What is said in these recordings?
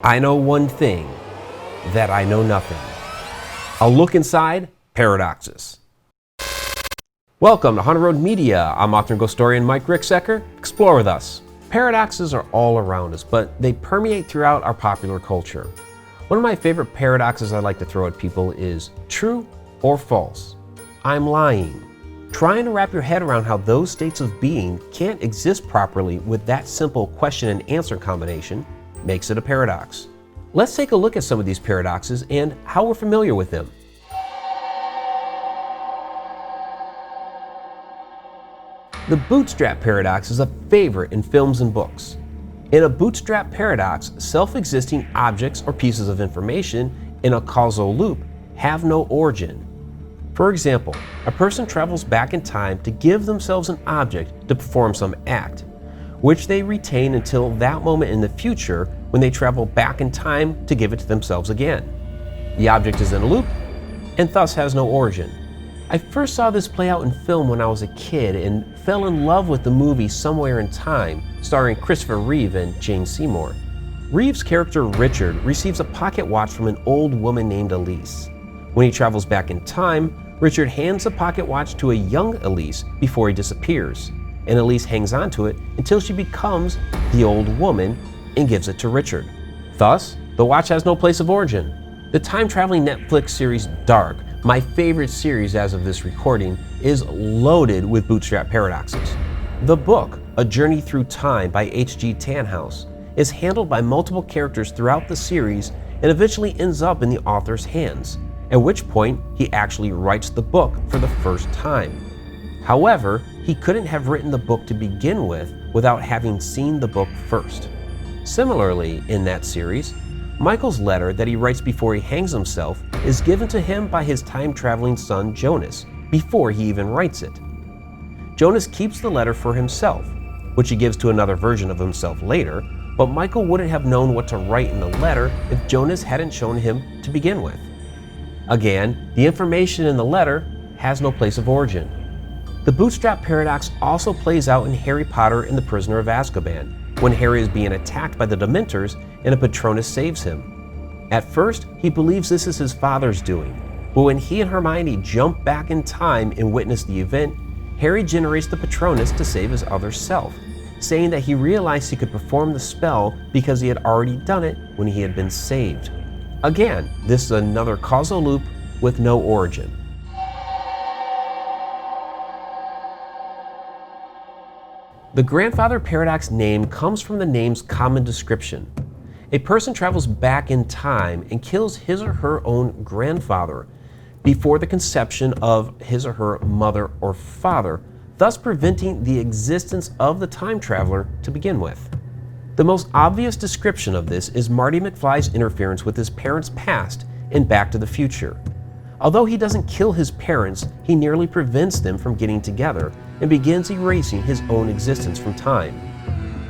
I know one thing, that I know nothing. A look inside paradoxes. Welcome to Haunted Road Media. I'm author and ghost historian Mike Ricksecker. Explore with us. Paradoxes are all around us, but they permeate throughout our popular culture. One of my favorite paradoxes I like to throw at people is true or false. I'm lying. Trying to wrap your head around how those states of being can't exist properly with that simple question and answer combination makes it a paradox. Let's take a look at some of these paradoxes and how we're familiar with them. The Bootstrap Paradox is a favorite in films and books. In a Bootstrap Paradox, self-existing objects or pieces of information in a causal loop have no origin. For example, a person travels back in time to give themselves an object to perform some act, which they retain until that moment in the future when they travel back in time to give it to themselves again. The object is in a loop and thus has no origin. I first saw this play out in film when I was a kid and fell in love with the movie Somewhere in Time, starring Christopher Reeve and Jane Seymour. Reeve's character Richard receives a pocket watch from an old woman named Elise. When he travels back in time, Richard hands the pocket watch to a young Elise before he disappears, and Elise hangs on to it until she becomes the old woman and gives it to Richard. Thus, the watch has no place of origin. The time-traveling Netflix series Dark, my favorite series as of this recording, is loaded with bootstrap paradoxes. The book, A Journey Through Time by H.G. Tannhaus, is handled by multiple characters throughout the series and eventually ends up in the author's hands, at which point he actually writes the book for the first time. However, he couldn't have written the book to begin with without having seen the book first. Similarly, in that series, Michael's letter that he writes before he hangs himself is given to him by his time-traveling son Jonas before he even writes it. Jonas keeps the letter for himself, which he gives to another version of himself later, but Michael wouldn't have known what to write in the letter if Jonas hadn't shown him to begin with. Again, the information in the letter has no place of origin. The Bootstrap Paradox also plays out in Harry Potter and the Prisoner of Azkaban, when Harry is being attacked by the Dementors and a Patronus saves him. At first, he believes this is his father's doing, but when he and Hermione jump back in time and witness the event, Harry generates the Patronus to save his other self, saying that he realized he could perform the spell because he had already done it when he had been saved. Again, this is another causal loop with no origin. The grandfather paradox name comes from the name's common description. A person travels back in time and kills his or her own grandfather before the conception of his or her mother or father, thus preventing the existence of the time traveler to begin with. The most obvious description of this is Marty McFly's interference with his parents' past in Back to the Future. Although he doesn't kill his parents, he nearly prevents them from getting together and begins erasing his own existence from time.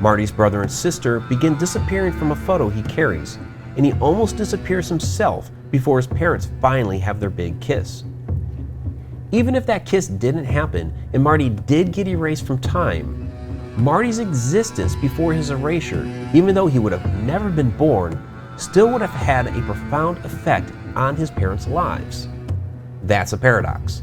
Marty's brother and sister begin disappearing from a photo he carries, and he almost disappears himself before his parents finally have their big kiss. Even if that kiss didn't happen and Marty did get erased from time, Marty's existence before his erasure, even though he would have never been born, still would have had a profound effect on his parents' lives. That's a paradox.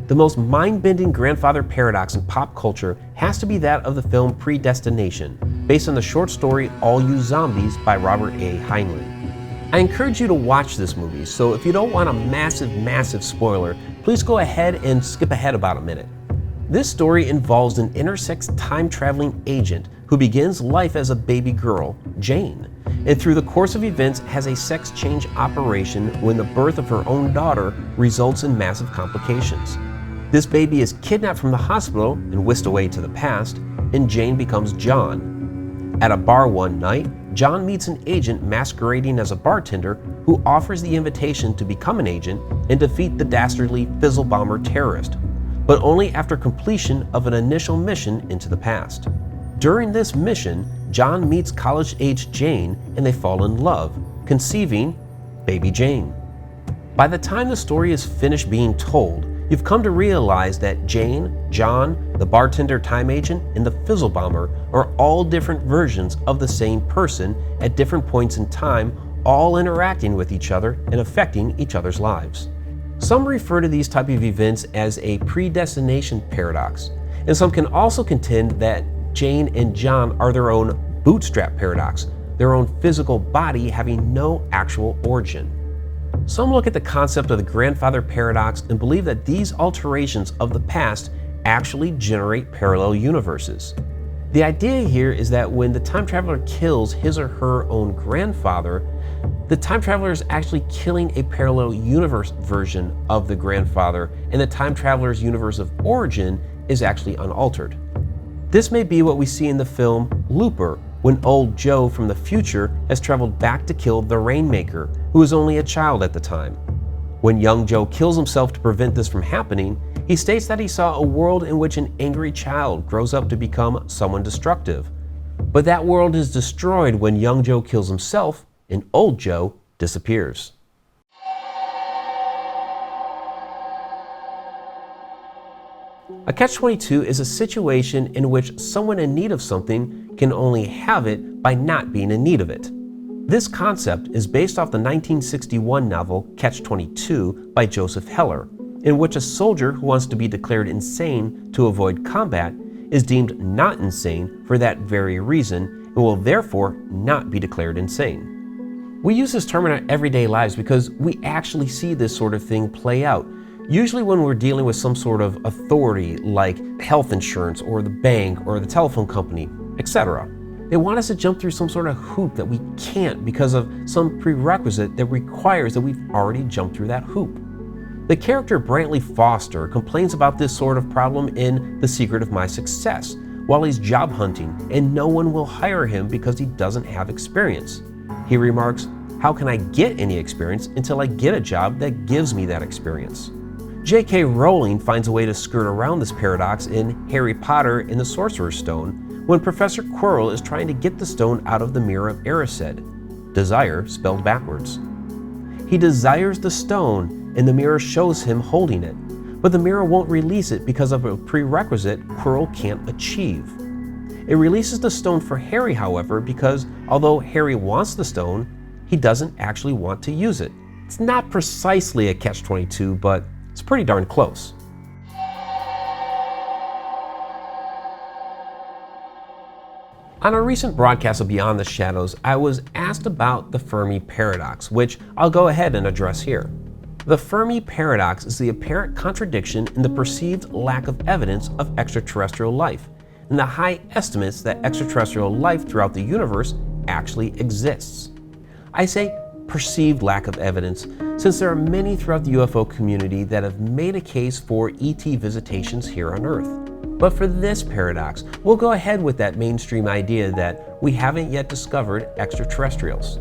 The most mind-bending grandfather paradox in pop culture has to be that of the film Predestination, based on the short story All You Zombies by Robert A. Heinlein. I encourage you to watch this movie, so if you don't want a massive spoiler, please go ahead and skip ahead about a minute. This story involves an intersex time-traveling agent who begins life as a baby girl, Jane, and through the course of events has a sex change operation when the birth of her own daughter results in massive complications. This baby is kidnapped from the hospital and whisked away to the past, and Jane becomes John. At a bar one night, John meets an agent masquerading as a bartender who offers the invitation to become an agent and defeat the dastardly Fizzle Bomber terrorist, but only after completion of an initial mission into the past. During this mission, John meets college-age Jane and they fall in love, conceiving baby Jane. By the time the story is finished being told, you've come to realize that Jane, John, the bartender time agent, and the fizzle bomber are all different versions of the same person at different points in time, all interacting with each other and affecting each other's lives. Some refer to these type of events as a predestination paradox, and some can also contend that Jane and John are their own Bootstrap Paradox, their own physical body having no actual origin. Some look at the concept of the grandfather paradox and believe that these alterations of the past actually generate parallel universes. The idea here is that when the time traveler kills his or her own grandfather, the time traveler is actually killing a parallel universe version of the grandfather, and the time traveler's universe of origin is actually unaltered. This may be what we see in the film Looper, when old Joe from the future has traveled back to kill the Rainmaker, who was only a child at the time. When young Joe kills himself to prevent this from happening, he states that he saw a world in which an angry child grows up to become someone destructive. But that world is destroyed when young Joe kills himself and old Joe disappears. A catch-22 is a situation in which someone in need of something can only have it by not being in need of it. This concept is based off the 1961 novel Catch-22 by Joseph Heller, in which a soldier who wants to be declared insane to avoid combat is deemed not insane for that very reason and will therefore not be declared insane. We use this term in our everyday lives because we actually see this sort of thing play out, usually when we're dealing with some sort of authority like health insurance or the bank or the telephone company, etc. They want us to jump through some sort of hoop that we can't because of some prerequisite that requires that we've already jumped through that hoop. The character Brantley Foster complains about this sort of problem in The Secret of My Success while he's job hunting and no one will hire him because he doesn't have experience. He remarks, "How can I get any experience until I get a job that gives me that experience?" J.K. Rowling finds a way to skirt around this paradox in Harry Potter and the Sorcerer's Stone when Professor Quirrell is trying to get the stone out of the Mirror of Erised, desire spelled backwards. He desires the stone and the mirror shows him holding it, but the mirror won't release it because of a prerequisite Quirrell can't achieve. It releases the stone for Harry, however, because although Harry wants the stone, he doesn't actually want to use it. It's not precisely a catch-22, but it's pretty darn close. On a recent broadcast of Beyond the Shadows, I was asked about the Fermi Paradox, which I'll go ahead and address here. The Fermi Paradox is the apparent contradiction in the perceived lack of evidence of extraterrestrial life, and the high estimates that extraterrestrial life throughout the universe actually exists. I say perceived lack of evidence since there are many throughout the UFO community that have made a case for ET visitations here on Earth. But for this paradox, we'll go ahead with that mainstream idea that we haven't yet discovered extraterrestrials.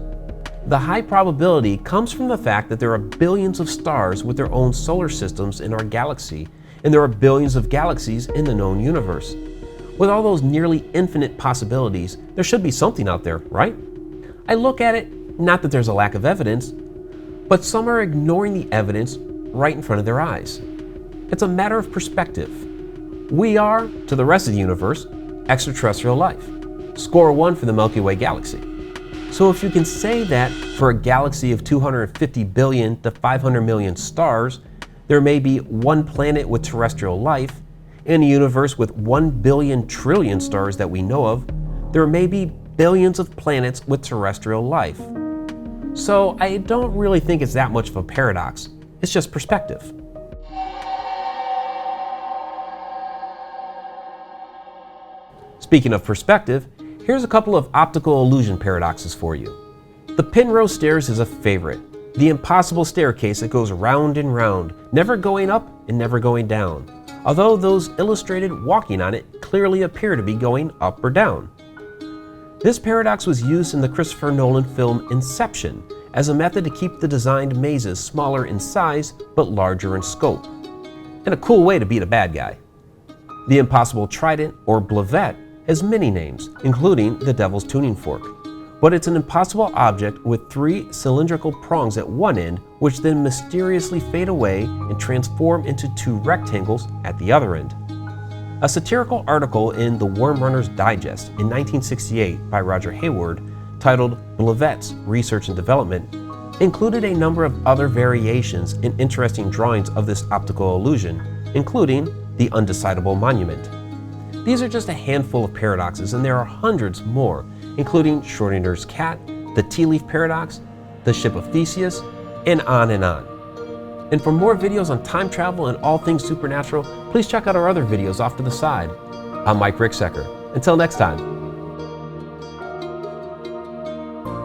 The high probability comes from the fact that there are billions of stars with their own solar systems in our galaxy, and there are billions of galaxies in the known universe. With all those nearly infinite possibilities, there should be something out there, right? I look at it, not that there's a lack of evidence, but some are ignoring the evidence right in front of their eyes. It's a matter of perspective. We are, to the rest of the universe, extraterrestrial life. Score 1 for the Milky Way galaxy. So if you can say that for a galaxy of 250 billion to 500 million stars, there may be one planet with terrestrial life, in a universe with 1 billion trillion stars that we know of, there may be billions of planets with terrestrial life. So I don't really think it's that much of a paradox. It's just perspective. Speaking of perspective, here's a couple of optical illusion paradoxes for you. The Penrose stairs is a favorite. The impossible staircase that goes round and round, never going up and never going down. Although those illustrated walking on it clearly appear to be going up or down. This paradox was used in the Christopher Nolan film Inception as a method to keep the designed mazes smaller in size but larger in scope. And a cool way to beat a bad guy. The impossible trident or blavette has many names, including the Devil's Tuning Fork, but it's an impossible object with 3 cylindrical prongs at one end, which then mysteriously fade away and transform into 2 rectangles at the other end. A satirical article in The Worm Runner's Digest in 1968 by Roger Hayward, titled Blavet's Research and Development, included a number of other variations and interesting drawings of this optical illusion, including the undecidable monument. These are just a handful of paradoxes, and there are hundreds more, including Schrodinger's cat, the tea leaf paradox, the ship of Theseus, and on and on. And for more videos on time travel and all things supernatural, please check out our other videos off to the side. I'm Mike Ricksecker. Until next time.